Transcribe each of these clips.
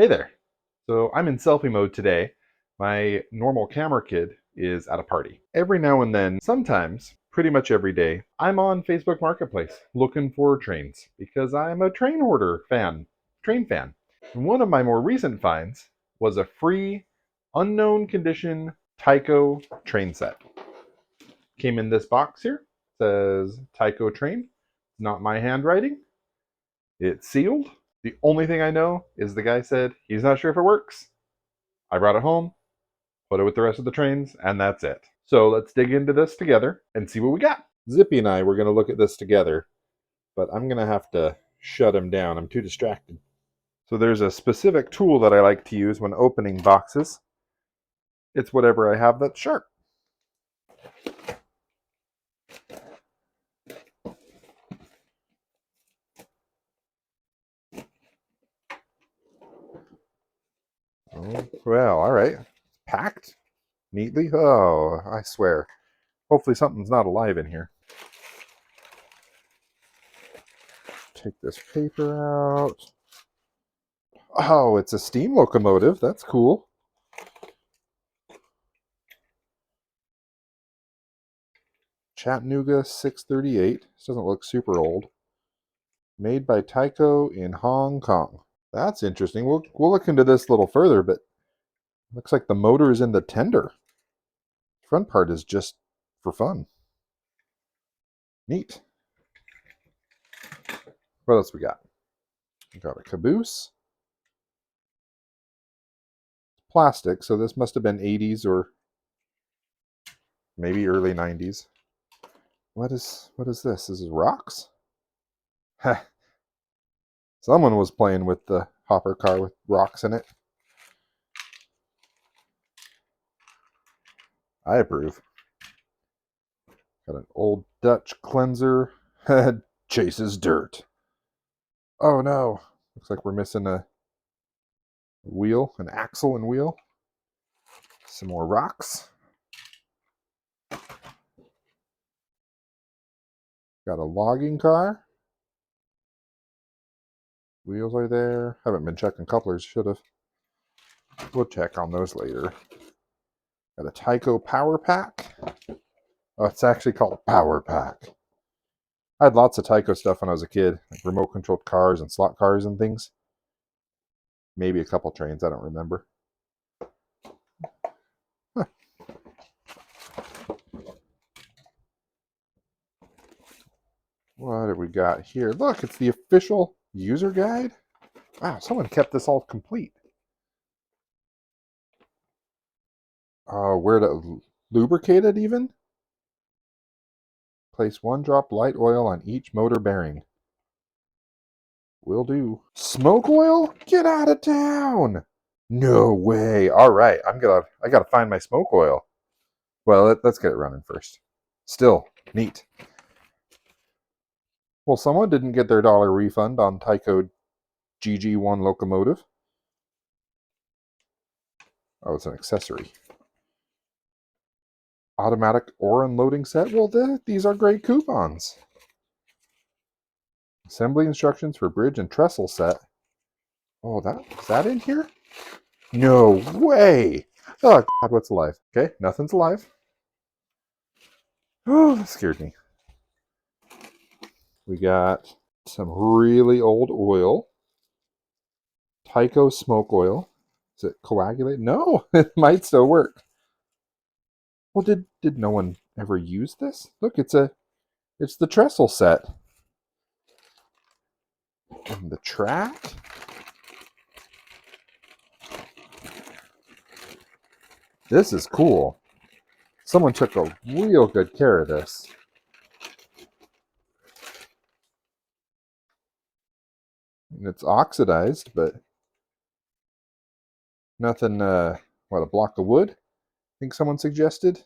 Hey there. So I'm in selfie mode today. My normal camera kid is at a party. Every now and then, sometimes, pretty much every day, I'm on Facebook Marketplace looking for trains because I'm a train hoarder fan, train fan. And one of my more recent finds was a free, unknown condition Tyco train set. Came in this box here. Says Tyco train. Not my handwriting. It's sealed. The only thing I know is the guy said he's not sure if it works. I brought it home, put it with the rest of the trains, and that's it. So let's dig into this together and see what we got. Zippy and I were going to look at this together, but I'm going to have to shut him down. I'm too distracted. So there's a specific tool that I like to use when opening boxes. It's whatever I have that's sharp. Oh, well, all right. Packed neatly. Oh, I swear. Hopefully something's not alive in here. Take this paper out. Oh, it's a steam locomotive. That's cool. Chattanooga 638. This doesn't look super old. Made by Tyco in Hong Kong. That's interesting. We'll look into this a little further, but looks like the motor is in the tender. The front part is just for fun. Neat. What else we got? We got a caboose. Plastic, so this must have been 80s or maybe early 90s. What is this? This is rocks? Heh. Someone was playing with the hopper car with rocks in it. I approve. Got an old Dutch cleanser. Chases dirt. Oh no. Looks like we're missing a wheel, an axle and wheel. Some more rocks. Got a logging car. Wheels are there. Haven't been checking couplers, should have. We'll check on those later. Got a Tyco power pack. Oh, it's actually called a power pack. I had lots of Tyco stuff when I was a kid, like remote controlled cars and slot cars and things. Maybe a couple trains, I don't remember. Huh. What have we got here? Look, it's the official user guide. Wow, someone kept this all complete. Where to lubricate it even? Place 1 drop light oil on each motor bearing. Will do. Smoke oil? Get out of town! No way. All right, I gotta find my smoke oil. Well, let's get it running first. Still neat. Well, someone didn't get their dollar refund on Tyco GG1 locomotive. Oh, it's an accessory. Automatic ore unloading set. Well, these are great coupons. Assembly instructions for bridge and trestle set. Oh, is that in here? No way! Oh, God, what's alive? Okay, nothing's alive. Oh, that scared me. We got some really old oil. Tyco smoke oil. Is it coagulate? No, it might still work. Well, did no one ever use this? Look, it's the trestle set. And the track. This is cool. Someone took a real good care of this. And it's oxidized, but nothing, what, a block of wood? I think someone suggested.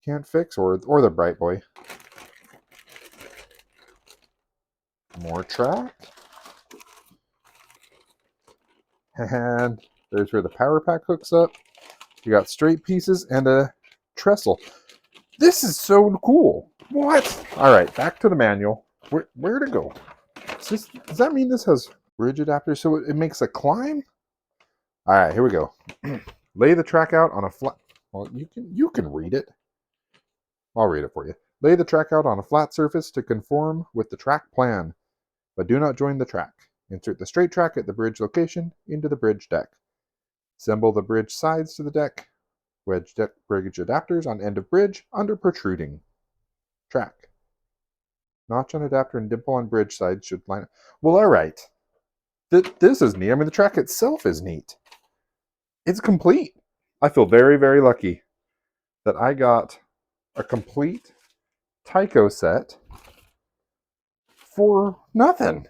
Can't fix, or the bright boy. More track. And there's where the power pack hooks up. You got straight pieces and a trestle. This is so cool. What? All right, back to the manual. Where to go? Does that mean this has Bridge adapter, so it makes a climb? All right, here we go. Lay the track out on a flat... Well, you can read it. I'll read it for you. Lay the track out on a flat surface to conform with the track plan, but do not join the track. Insert the straight track at the bridge location into the bridge deck. Assemble the bridge sides to the deck. Wedge deck bridge adapters on end of bridge under protruding track. Notch on adapter and dimple on bridge side should line up. Well, all right. This is neat. I mean, the track itself is neat. It's complete. I feel very, very lucky that I got a complete Tyco set for nothing.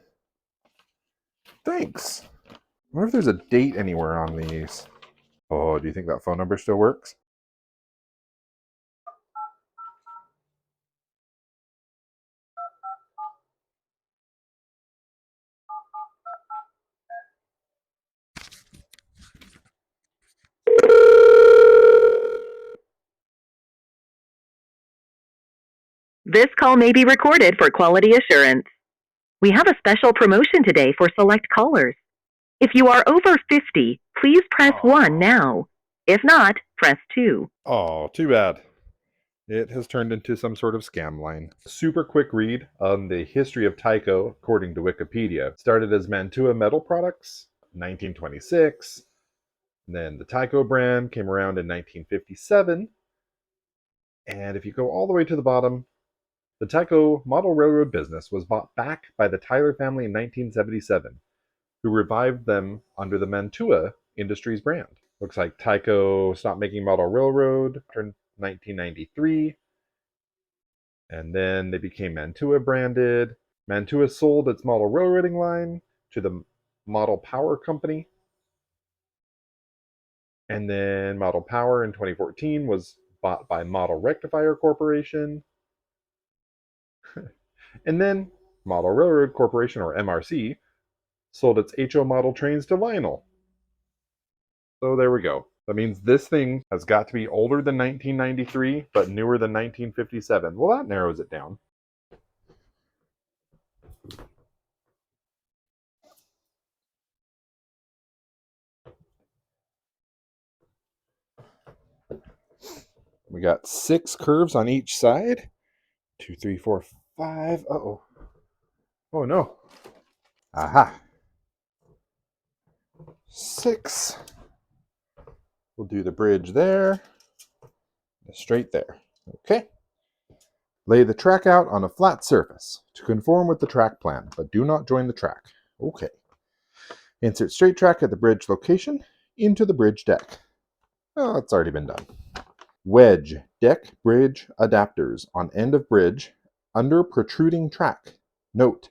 Thanks. I wonder if there's a date anywhere on these. Oh, do you think that phone number still works? This call may be recorded for quality assurance. We have a special promotion today for select callers. If you are over 50, please press 1 now. If not, press 2. Oh, too bad. It has turned into some sort of scam line. Super quick read on the history of Tyco, according to Wikipedia. Started as Mantua Metal Products, 1926. Then the Tyco brand came around in 1957. And if you go all the way to the bottom, the Tyco model railroad business was bought back by the Tyler family in 1977, who revived them under the Mantua Industries brand. Looks like Tyco stopped making model railroad in 1993, and then they became Mantua branded. Mantua sold its model railroading line to the Model Power Company, and then Model Power in 2014 was bought by Model Rectifier Corporation. And then Model Railroad Corporation, or MRC, sold its HO model trains to Lionel. So there we go. That means this thing has got to be older than 1993, but newer than 1957. Well, that narrows it down. We got 6 curves on each side. 2, 3, 4, 5. Uh-oh. Oh, no. Aha. 6. We'll do the bridge there. Straight there. Okay. Lay the track out on a flat surface to conform with the track plan, but do not join the track. Okay. Insert straight track at the bridge location into the bridge deck. Oh, it's already been done. Wedge deck bridge adapters on end of bridge under protruding track. Note,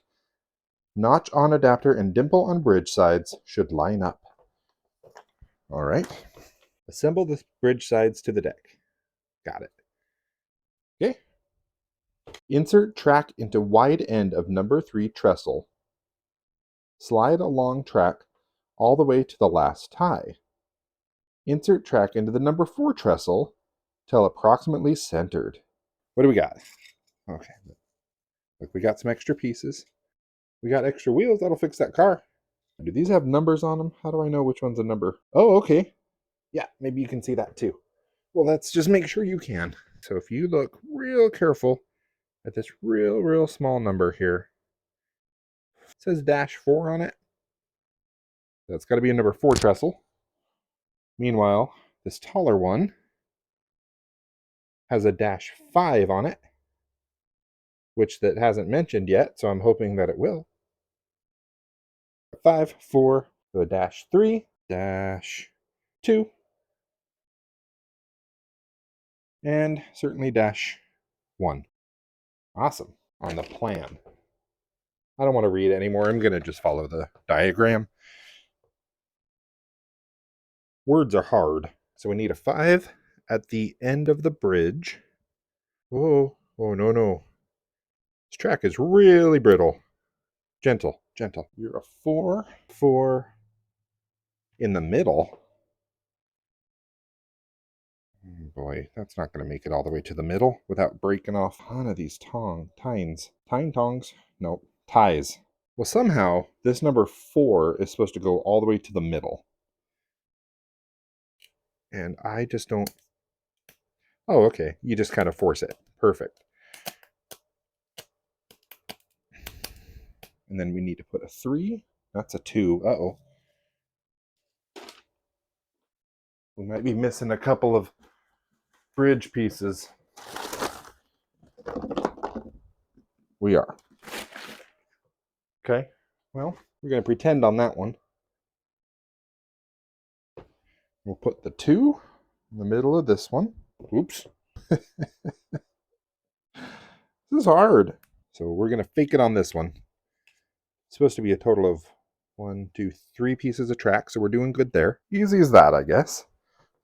notch on adapter and dimple on bridge sides should line up. All right. Assemble the bridge sides to the deck. Got it. Okay. Insert track into wide end of number 3 trestle. Slide along track all the way to the last tie. Insert track into the number 4 trestle till approximately centered. What do we got? Okay. Look, we got some extra pieces. We got extra wheels. That'll fix that car. Do these have numbers on them? How do I know which one's a number? Oh, okay. Yeah, maybe you can see that too. Well, let's just make sure you can. So if you look real careful at this real small number here, it says -4 on it. That's got to be a number 4 trestle. Meanwhile, this taller one has a -5 on it, which that hasn't mentioned yet, so I'm hoping that it will. 5, 4, so a -3, -2, and certainly -1. Awesome. On the plan. I don't want to read anymore. I'm going to just follow the diagram. Words are hard. So we need a 5 at the end of the bridge. Oh, no. This track is really brittle. Gentle. You're a 4 in the middle. Oh boy, that's not going to make it all the way to the middle without breaking off one of these tongs. No, ties. Well, somehow this number 4 is supposed to go all the way to the middle. And I just don't... Oh, okay. You just kind of force it. Perfect. And then we need to put a 3. That's a 2. Uh-oh. We might be missing a couple of bridge pieces. We are. Okay. Well, we're going to pretend on that one. We'll put the 2 in the middle of this one. Oops. This is hard. So we're going to fake it on this one. It's supposed to be a total of 1, 2, 3 pieces of track, so we're doing good there. Easy as that, I guess.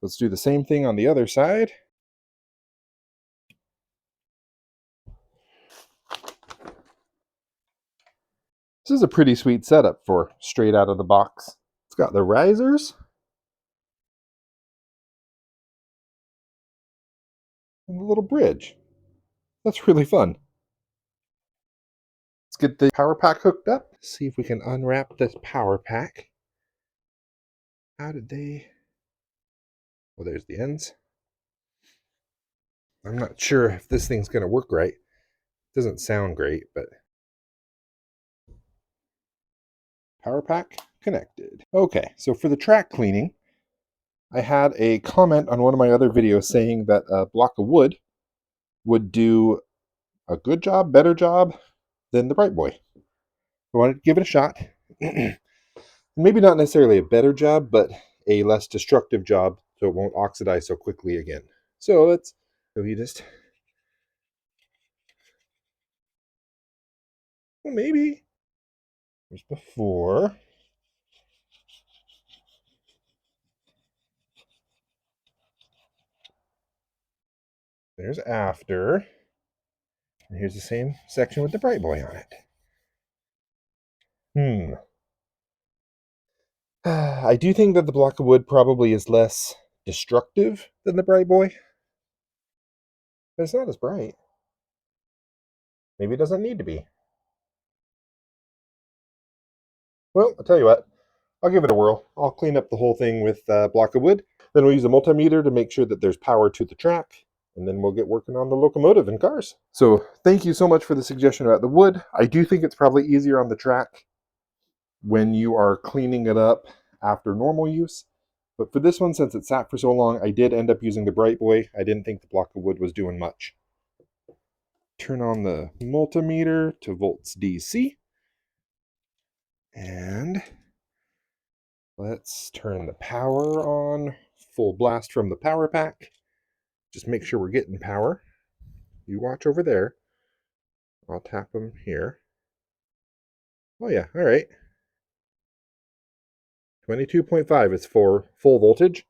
Let's do the same thing on the other side. This is a pretty sweet setup for straight out of the box. It's got the risers and the little bridge. That's really fun. Let's get the power pack hooked up. See if we can unwrap this power pack. How did they... Well, there's the ends. I'm not sure if this thing's going to work right. It doesn't sound great, but... Power pack connected. Okay, so for the track cleaning, I had a comment on one of my other videos saying that a block of wood would do a good job, better job than the Bright Boy. I wanted to give it a shot. Maybe not necessarily a better job, but a less destructive job so it won't oxidize so quickly again. So you just... Well, maybe. There's before. There's after. And here's the same section with the Bright Boy on it. I do think that the block of wood probably is less destructive than the Bright Boy. But it's not as bright. Maybe it doesn't need to be. Well, I'll tell you what. I'll give it a whirl. I'll clean up the whole thing with a block of wood. Then we'll use a multimeter to make sure that there's power to the track. And then we'll get working on the locomotive and cars. So thank you so much for the suggestion about the wood. I do think it's probably easier on the track when you are cleaning it up after normal use. But for this one, since it sat for so long, I did end up using the Bright Boy. I didn't think the block of wood was doing much. Turn on the multimeter to volts DC. And let's turn the power on. Full blast from the power pack. Just make sure we're getting power. You watch over there. I'll tap them here. Oh yeah, all right. 22.5 is for full voltage.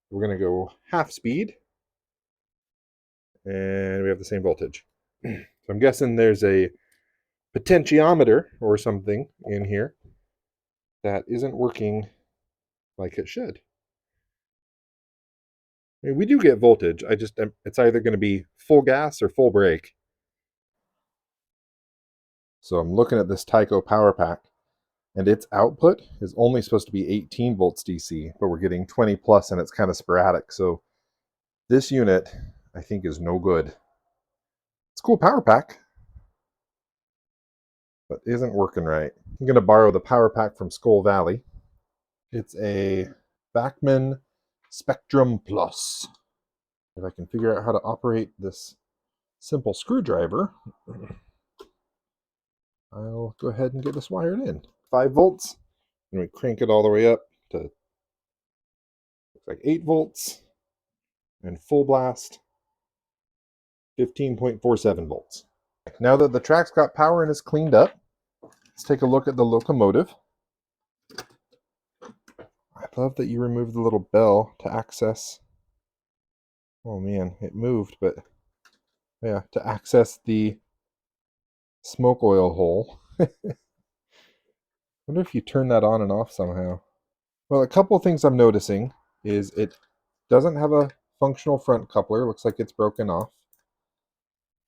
We're going to go half speed. And we have the same voltage. So I'm guessing there's a potentiometer or something in here that isn't working like it should. I mean, we do get voltage. It's either going to be full gas or full brake. So I'm looking at this Tyco power pack, and its output is only supposed to be 18 volts DC, but we're getting 20 plus, and it's kind of sporadic. So this unit, I think, is no good. It's a cool power pack, but isn't working right. I'm going to borrow the power pack from Skull Valley. It's a Bachmann Spectrum Plus. If I can figure out how to operate this simple screwdriver, I'll go ahead and get this wired in. 5 volts, and we crank it all the way up to, looks like 8 volts, and full blast, 15.47 volts. Now that the track's got power and is cleaned up, let's take a look at the locomotive. I love that you removed the little bell to access. Oh man, it moved, but yeah, to access the smoke oil hole. Wonder if you turn that on and off somehow. Well, a couple of things I'm noticing is it doesn't have a functional front coupler. Looks like it's broken off.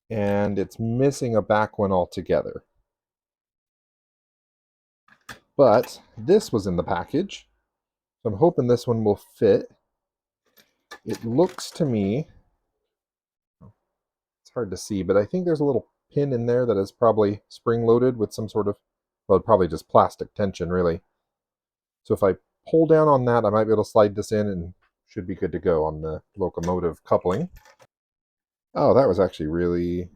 And it's missing a back one altogether. but this was in the package. So I'm hoping this one will fit. It looks to me, it's hard to see, but I think there's a little pin in there that is probably spring-loaded with some sort of, well, probably just plastic tension, really. So if I pull down on that, I might be able to slide this in and should be good to go on the locomotive coupling. Oh, that was actually really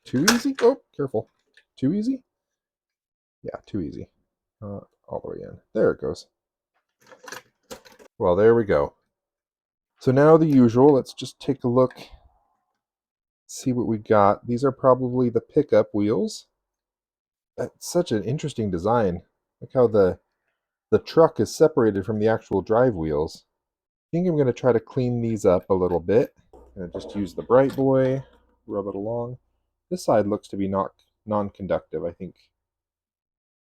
too easy. Oh, careful. Too easy? Yeah, too easy. All the way in. There it goes. Well, there we go. So now the usual. Let's just take a look, see what we got. These are probably the pickup wheels. That's such an interesting design. Look how the truck is separated from the actual drive wheels. I think I'm going to try to clean these up a little bit. I'm going to just use the Bright Boy, rub it along. This side looks to be not non-conductive. I think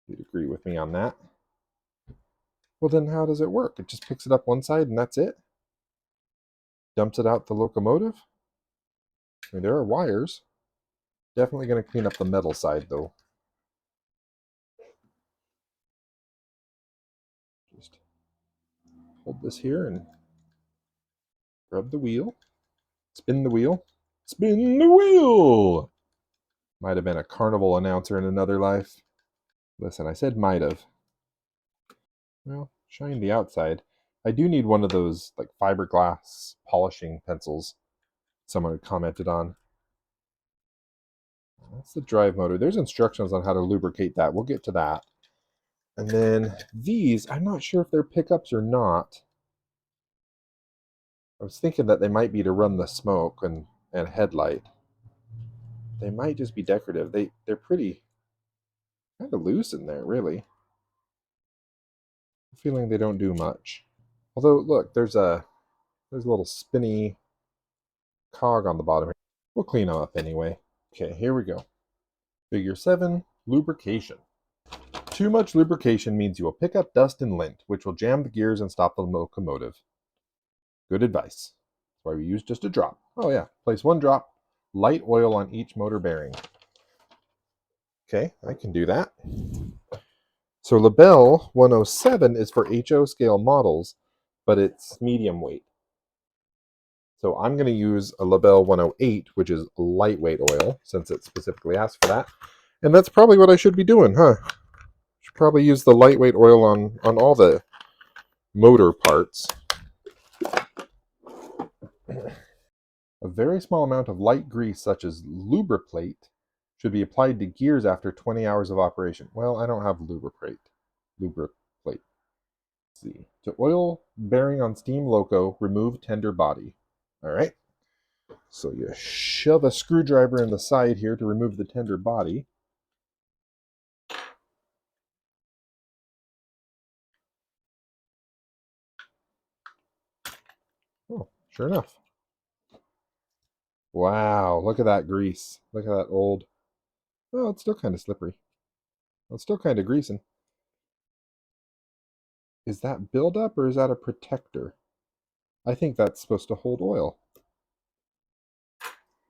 you'd agree with me on that. Well, then how does it work? It just picks it up one side and that's it? Dumps it out the locomotive? I mean, there are wires. Definitely going to clean up the metal side, though. Just hold this here and rub the wheel. Spin the wheel. Spin the wheel! Might have been a carnival announcer in another life. Listen, I said might have. Well, shine the outside. I do need one of those like fiberglass polishing pencils someone had commented on. That's the drive motor. There's instructions on how to lubricate that. We'll get to that. And then these, I'm not sure if they're pickups or not. I was thinking that they might be to run the smoke and headlight. They might just be decorative. They're pretty kind of loose in there, really. I'm feeling they don't do much. Although, look, there's a little spinny cog on the bottom here. We'll clean them up anyway. Okay, here we go. Figure 7, lubrication. Too much lubrication means you will pick up dust and lint, which will jam the gears and stop the locomotive. Good advice. That's why we use just a drop. Oh yeah, place 1 drop, light oil on each motor bearing. Okay, I can do that. So Labelle 107 is for HO scale models, but it's medium weight. So I'm going to use a Labelle 108, which is lightweight oil, since it specifically asks for that. And that's probably what I should be doing, huh? Should probably use the lightweight oil on all the motor parts. A very small amount of light grease, such as lubriplate, should be applied to gears after 20 hours of operation. Well, I don't have lubriplate. Let's see. To oil bearing on steam loco, remove tender body. All right. So you shove a screwdriver in the side here to remove the tender body. Oh, sure enough. Wow, look at that grease. Look at that old. Oh, it's still kind of slippery. It's still kind of greasing. Is that buildup or is that a protector? I think that's supposed to hold oil.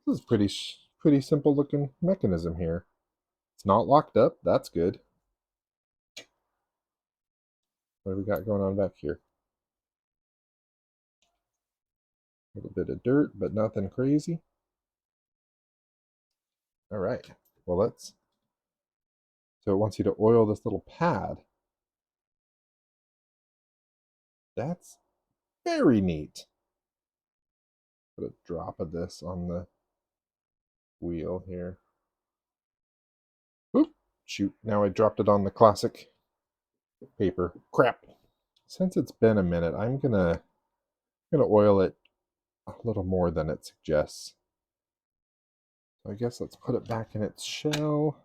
This is pretty simple looking mechanism here. It's not locked up. That's good. What do we got going on back here? A little bit of dirt, but nothing crazy. All right. Well, so it wants you to oil this little pad. That's very neat. Put a drop of this on the wheel here. Oop, shoot. Now I dropped it on the classic paper. Crap. Since it's been a minute, I'm gonna oil it a little more than it suggests. So I guess let's put it back in its shell.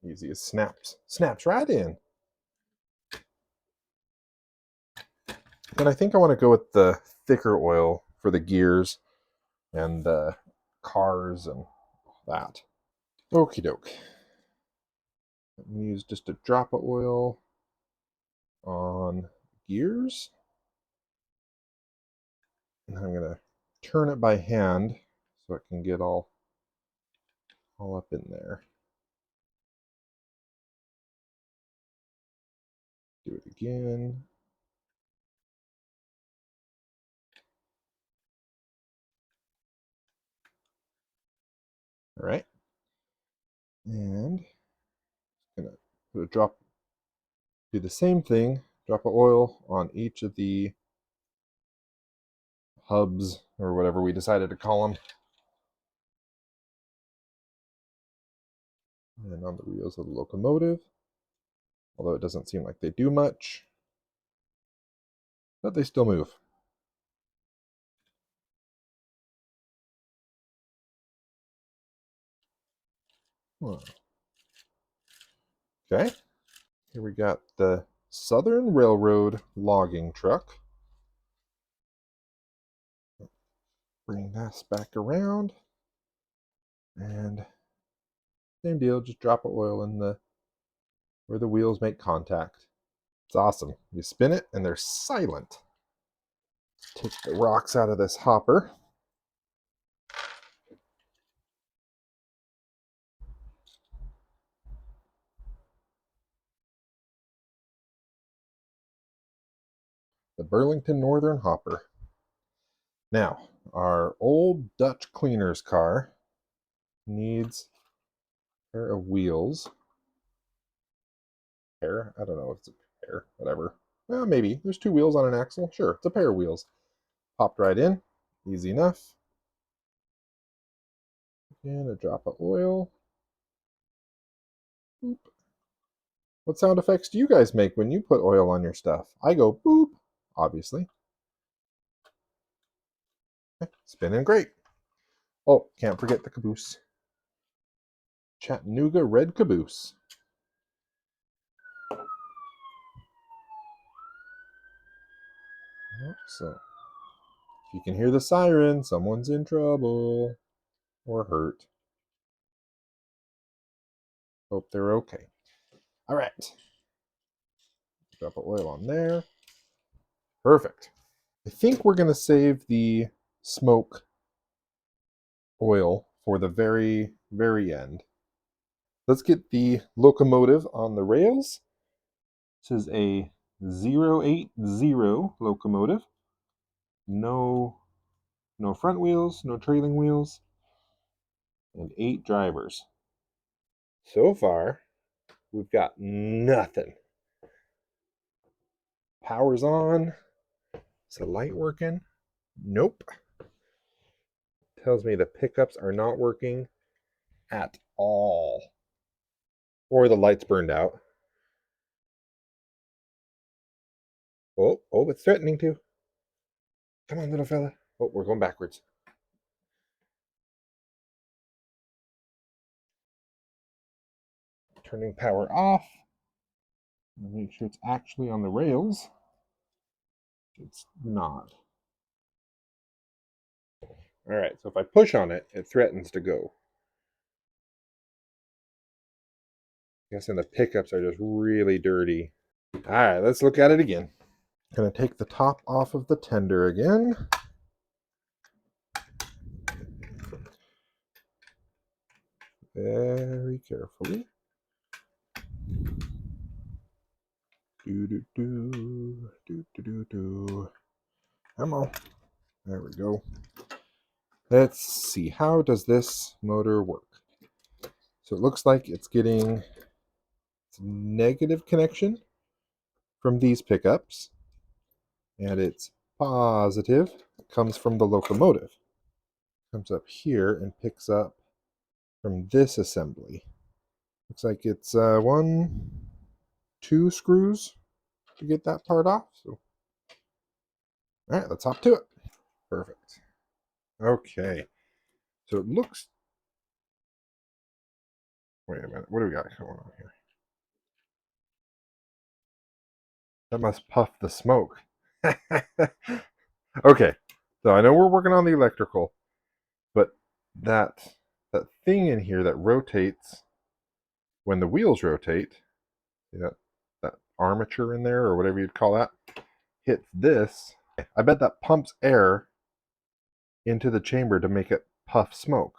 Easy as snaps. Snaps right in. And I think I want to go with the thicker oil for the gears and the cars and that. Okie doke. Let me use just a drop of oil on gears. And I'm going to turn it by hand so it can get all up in there. again. All right. And I'm going to put a drop, do the same thing, drop of oil on each of the hubs or whatever we decided to call them. And on the wheels of the locomotive, although it doesn't seem like they do much, but they still move. Okay, here we got the Southern Railroad logging truck. Bring this back around, and same deal, just drop of oil in the where the wheels make contact. It's awesome. You spin it and they're silent. Take the rocks out of this hopper. The Burlington Northern Hopper. Now, our old Dutch cleaner's car needs a pair of wheels. Pair? I don't know if it's a pair. Whatever. Well, maybe. There's two wheels on an axle. Sure, it's a pair of wheels. Popped right in. Easy enough. And a drop of oil. Boop. What sound effects do you guys make when you put oil on your stuff? I go boop, obviously. Spinning great. Oh, can't forget the caboose. Chattanooga red caboose. So, if you can hear the siren, someone's in trouble or hurt. Hope they're okay. All right. Drop of oil on there. Perfect. I think we're going to save the smoke oil for the very, very end. Let's get the locomotive on the rails. This is a 080 locomotive. No front wheels, no trailing wheels, and 8 drivers. So far, we've got nothing. Power's on. Is the light working? Nope. Tells me the pickups are not working at all. Or the light's burned out. Oh, it's threatening to. Come on, little fella. Oh, we're going backwards. Turning power off. Make sure it's actually on the rails. It's not. All right, so if I push on it, it threatens to go. I'm guessing the pickups are just really dirty. All right, let's look at it again. Gonna take the top off of the tender again. Very carefully. Do. Come on. There we go. Let's see. How does this motor work? So it looks like it's getting negative connection from these pickups, and it's positive. It comes from the locomotive. Comes up here and picks up from this assembly. Looks like it's 1, 2 screws to get that part off. So, all right, let's hop to it. Perfect. Okay. So it looks. Wait a minute. What do we got going on here? That must puff the smoke. Okay. So I know we're working on the electrical, but that thing in here that rotates when the wheels rotate, you know, that armature in there or whatever you'd call that, hits this. I bet that pumps air into the chamber to make it puff smoke.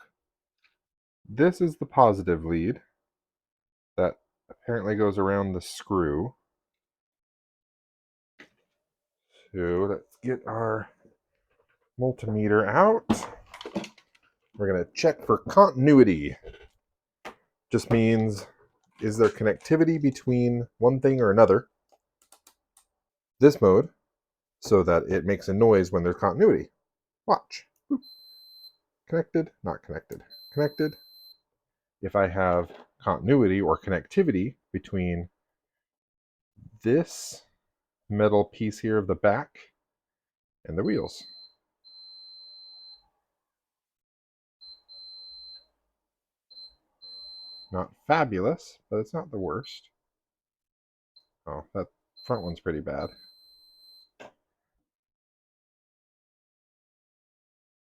This is the positive lead that apparently goes around the screw. So let's get our multimeter out. We're going to check for continuity. Just means, is there connectivity between one thing or another? This mode, so that it makes a noise when there's continuity. Watch. Boop. Connected, not connected. Connected. If I have continuity or connectivity between this metal piece here of the back and the wheels. Not fabulous, but it's not the worst. Oh, that front one's pretty bad.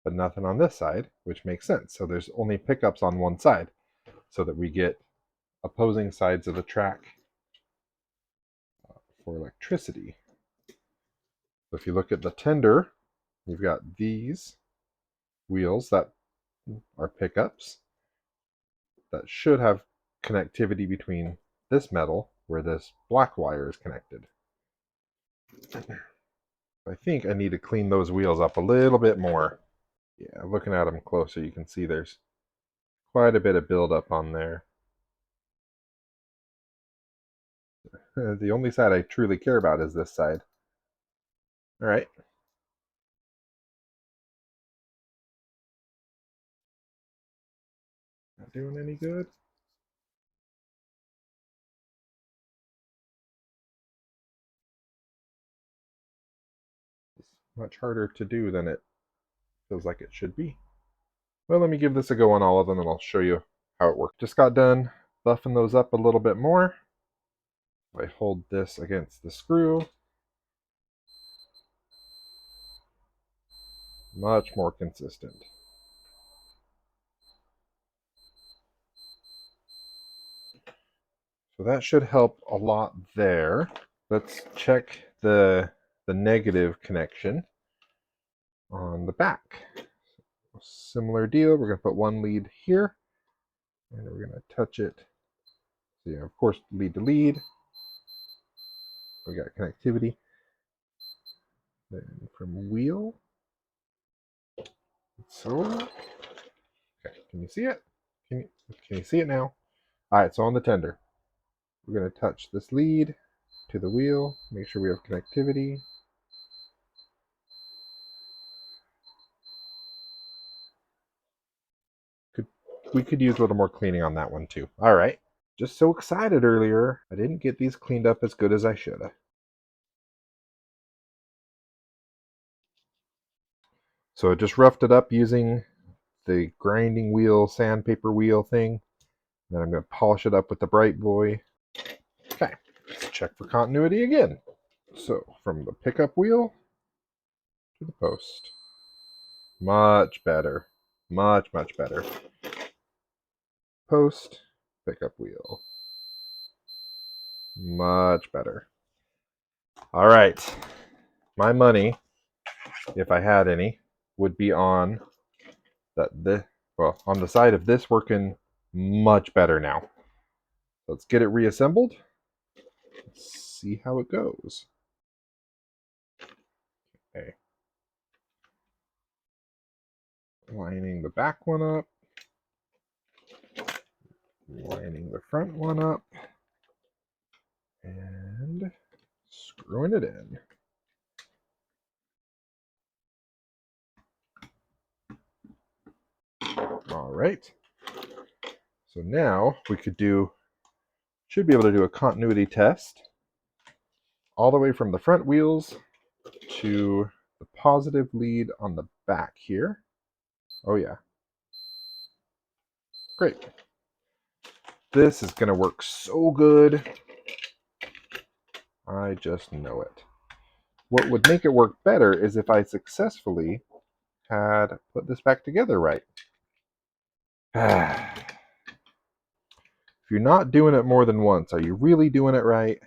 But nothing on this side, which makes sense. So there's only pickups on one side, so that we get opposing sides of the track for electricity. So if you look at the tender, you've got these wheels that are pickups that should have connectivity between this metal where this black wire is connected. I think I need to clean those wheels up a little bit more. Yeah, looking at them closer, you can see there's quite a bit of buildup on there. The only side I truly care about is this side. All right. Not doing any good. It's much harder to do than it feels like it should be. Well, let me give this a go on all of them and I'll show you how it works. Just got done buffing those up a little bit more. If I hold this against the screw, much more consistent. So that should help a lot there. Let's check the negative connection on the back. Similar deal, we're going to put one lead here, and we're going to touch it. So yeah, of course, lead to lead. We got connectivity. Then from wheel. So, okay, can you see it? Can you see it now? All right, so on the tender, we're going to touch this lead to the wheel, make sure we have connectivity. We could use a little more cleaning on that one too. All right. Just so excited earlier, I didn't get these cleaned up as good as I should have. So I just roughed it up using the grinding wheel, sandpaper wheel thing. Then I'm going to polish it up with the Bright Boy. Okay, let's check for continuity again. So from the pickup wheel to the post. Much better. Much, much better. Post, pickup wheel. Much better. All right. My money, if I had any, would be on on the side of this working much better now. Let's get it reassembled. Let's see how it goes. Okay. Lining the back one up. Lining the front one up. And screwing it in. All right. So now we should be able to do a continuity test all the way from the front wheels to the positive lead on the back here. Oh yeah. Great. This is going to work so good. I just know it. What would make it work better is if I successfully had put this back together right. If you're not doing it more than once, are you really doing it right?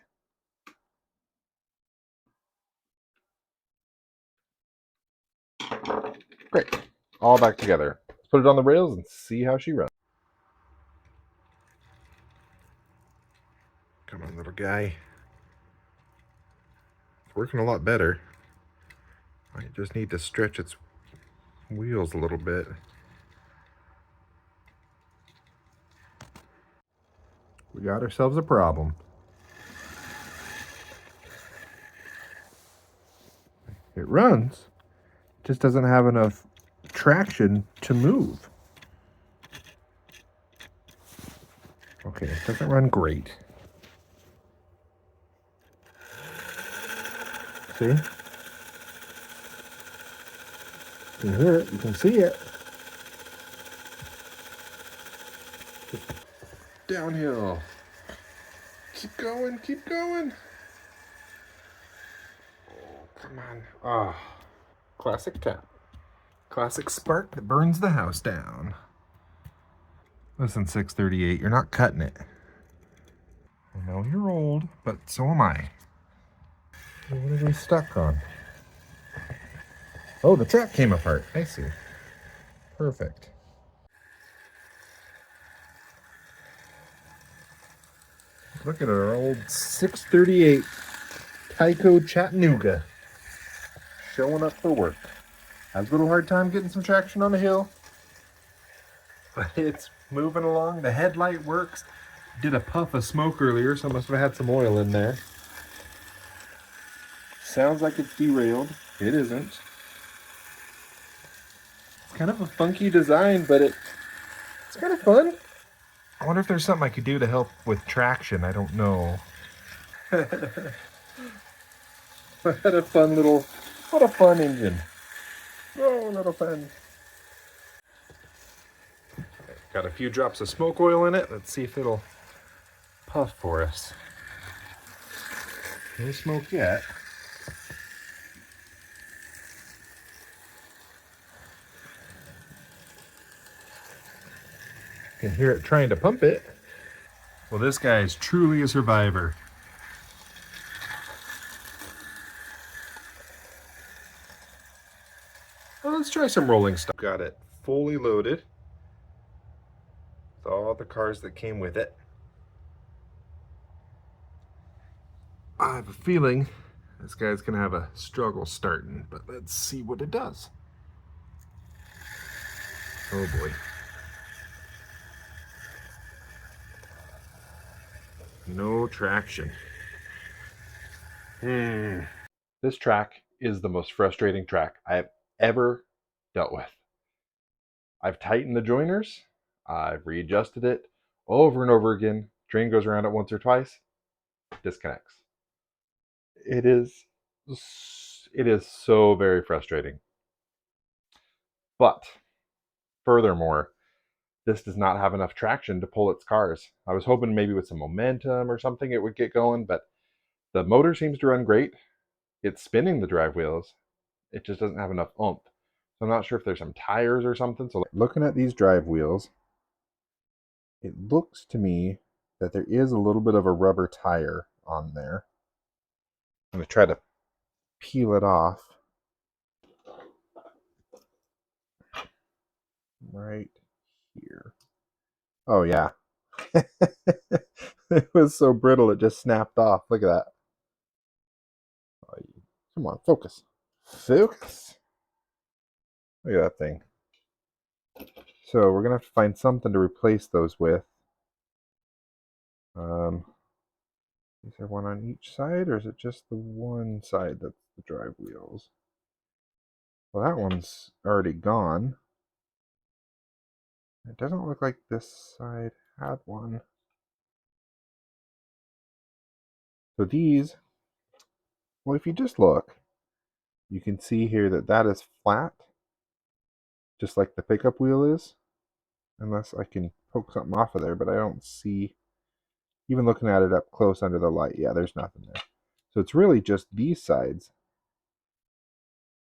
Great. All back together. Let's put it on the rails and see how she runs. Come on, little guy. It's working a lot better. I just need to stretch its wheels a little bit. We got ourselves a problem. It runs, just doesn't have enough traction to move. Okay, it doesn't run great. See? You can hear it, you can see it. Downhill. Keep going, keep going. Oh, come on. Ah, classic tap. Classic spark that burns the house down. Listen, 638, you're not cutting it. I know you're old, but so am I. What are we stuck on? Oh, the track came apart. I see. Perfect. Look at our old 638 Tyco Chattanooga showing up for work. Has a little hard time getting some traction on the hill, but it's moving along. The headlight works. Did a puff of smoke earlier, so I must have had some oil in there. Sounds like it's derailed. It isn't. It's kind of a funky design, but it's kind of fun. I wonder if there's something I could do to help with traction. I don't know. What a fun engine. Oh, little fun. Got a few drops of smoke oil in it. Let's see if it'll puff for us. No smoke yet. You can hear it trying to pump it. Well, this guy is truly a survivor. Well, let's try some rolling stuff. Got it fully loaded with all the cars that came with it. I have a feeling this guy's gonna have a struggle starting, but let's see what it does. Oh boy. No traction. This track is the most frustrating track I have ever dealt with. I've tightened the joiners, I've readjusted it over and over again. Train goes around it once or twice, disconnects. It is so very frustrating. But furthermore, this does not have enough traction to pull its cars. I was hoping maybe with some momentum or something it would get going, but the motor seems to run great. It's spinning the drive wheels. It just doesn't have enough oomph. So I'm not sure if there's some tires or something. So looking at these drive wheels, it looks to me that there is a little bit of a rubber tire on there. I'm going to try to peel it off. Right here. Oh yeah. It was so brittle it just snapped off. Look at that. Come on, focus. Focus. Look at that thing. So we're gonna have to find something to replace those with. Is there one on each side, or is it just the one side that's the drive wheels? Well, that one's already gone. It doesn't look like this side had one. So these, well, if you just look, you can see here that that is flat, just like the pickup wheel is. Unless I can poke something off of there, but I don't see, even looking at it up close under the light, yeah, there's nothing there. So it's really just these sides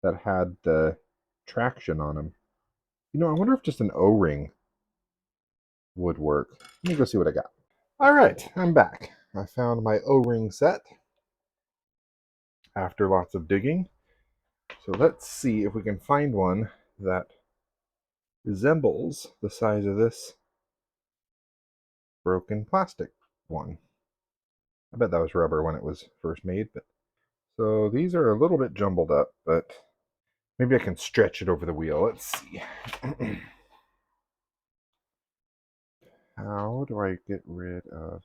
that had the traction on them. You know, I wonder if just an O-ring would work. Let me go see what I got. All right, I'm back. I found my O-ring set after lots of digging. So let's see if we can find one that resembles the size of this broken plastic one. I bet that was rubber when it was first made, but so these are a little bit jumbled up, but Maybe I can stretch it over the wheel. Let's see. How do I get rid of...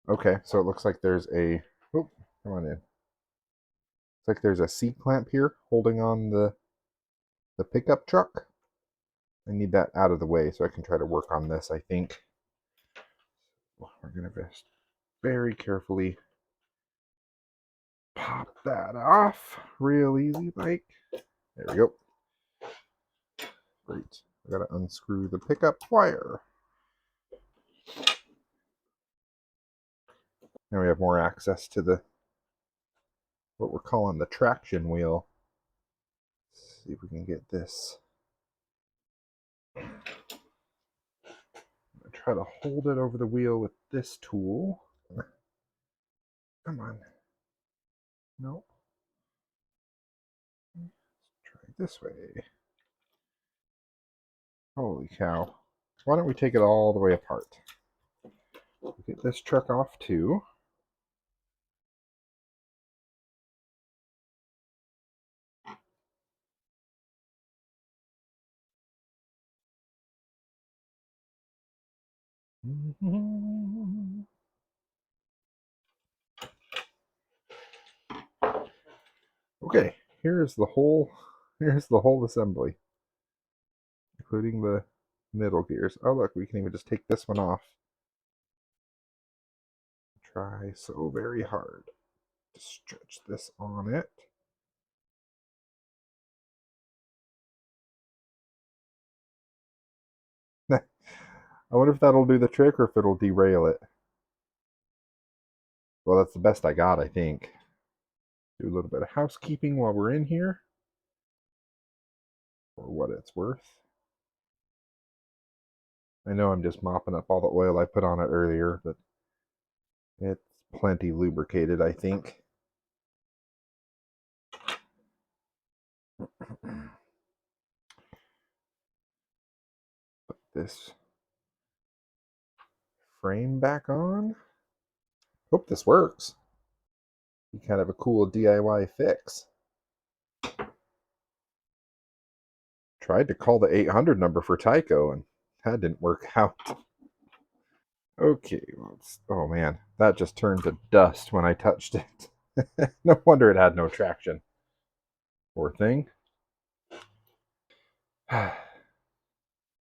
Okay, so it looks like there's a... Oh, come on in. Looks like there's a C-clamp here holding on the pickup truck. I need that out of the way so I can try to work on this, I think. We're going to just very carefully pop that off. Real easy, like. There we go. Great. I got to unscrew the pickup wire. Now we have more access to the what we're calling the traction wheel. Let's see if we can get this. I'm going to try to hold it over the wheel with this tool. Come on. Nope. Let's try it this way. Holy cow. Why don't we take it all the way apart? We'll get this truck off too. Okay, here's the whole assembly, including the middle gears. Oh look, we can even just take this one off. Try so very hard to stretch this on it. I wonder if that'll do the trick or if it'll derail it. Well, that's the best I got, I think. Do a little bit of housekeeping while we're in here, for what it's worth. I know I'm just mopping up all the oil I put on it earlier, but it's plenty lubricated, I think. Put this frame back on. Hope this works. Be kind of a cool DIY fix. Tried to call the 800 number for Tyco, and that didn't work out. Okay, oh man, that just turned to dust when I touched it. No wonder it had no traction. Poor thing.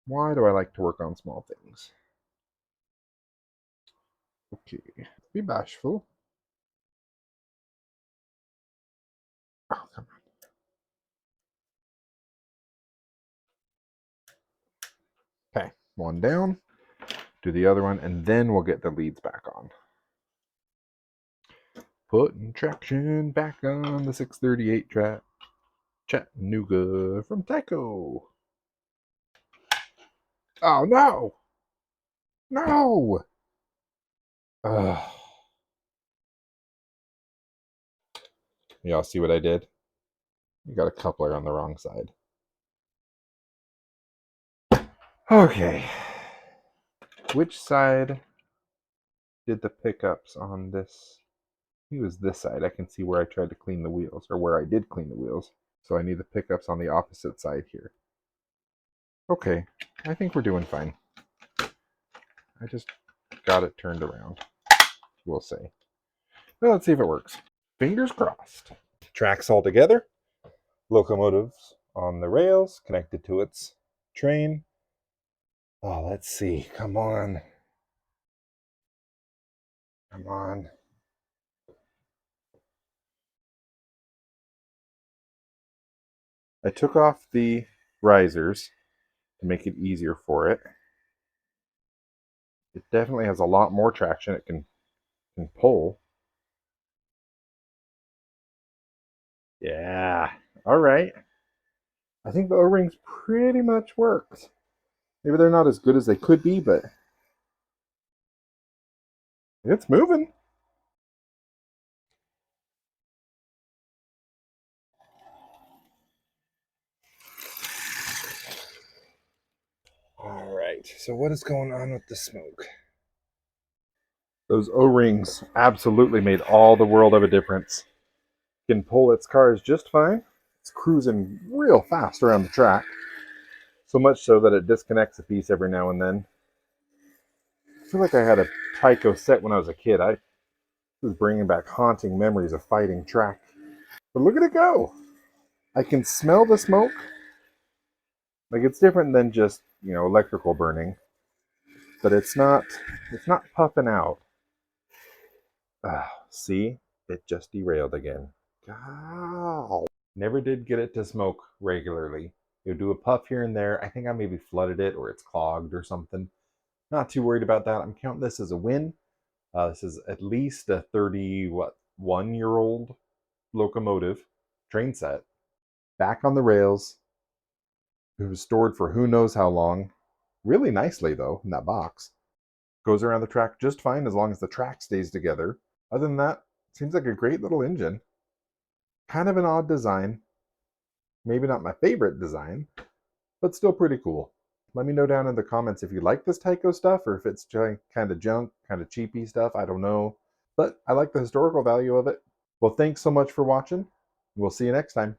Why do I like to work on small things? Okay, be bashful. Oh, come on. Okay, one down. Do the other one, and then we'll get the leads back on. Putting traction back on the 638 track. Chattanooga from Tyco. Oh no! No! Ugh. Y'all see what I did? You got a coupler on the wrong side. Okay. Which side did the pickups on this? It was this side. I can see where I tried to clean the wheels, or where I did clean the wheels. So I need the pickups on the opposite side here. Okay, I think we're doing fine. I just got it turned around. We'll see. Well, let's see if it works. Fingers crossed. Tracks all together. Locomotives on the rails, connected to its train. Oh, let's see. Come on. Come on. I took off the risers to make it easier for it. It definitely has a lot more traction it can pull. Yeah. All right. I think the O-rings pretty much worked. Maybe they're not as good as they could be, but it's moving. All right. So what is going on with the smoke? Those O-rings absolutely made all the world of a difference. Can pull its cars just fine. It's cruising real fast around the track. So much so that it disconnects a piece every now and then. I feel like I had a Tyco set when I was a kid. I was bringing back haunting memories of fighting track. But look at it go! I can smell the smoke. Like, it's different than just, electrical burning. But it's not puffing out. See? It just derailed again. Ow. Never did get it to smoke regularly. It would do a puff here and there. I think I maybe flooded it or it's clogged or something. Not too worried about that. I'm counting this as a win. This is at least a 1-year-old locomotive train set. Back on the rails. It was stored for who knows how long. Really nicely, though, in that box. Goes around the track just fine as long as the track stays together. Other than that, seems like a great little engine. Kind of an odd design. Maybe not my favorite design, but still pretty cool. Let me know down in the comments if you like this Tyco stuff or if it's kind of junk, kind of cheapy stuff. I don't know. But I like the historical value of it. Well, thanks so much for watching. We'll see you next time.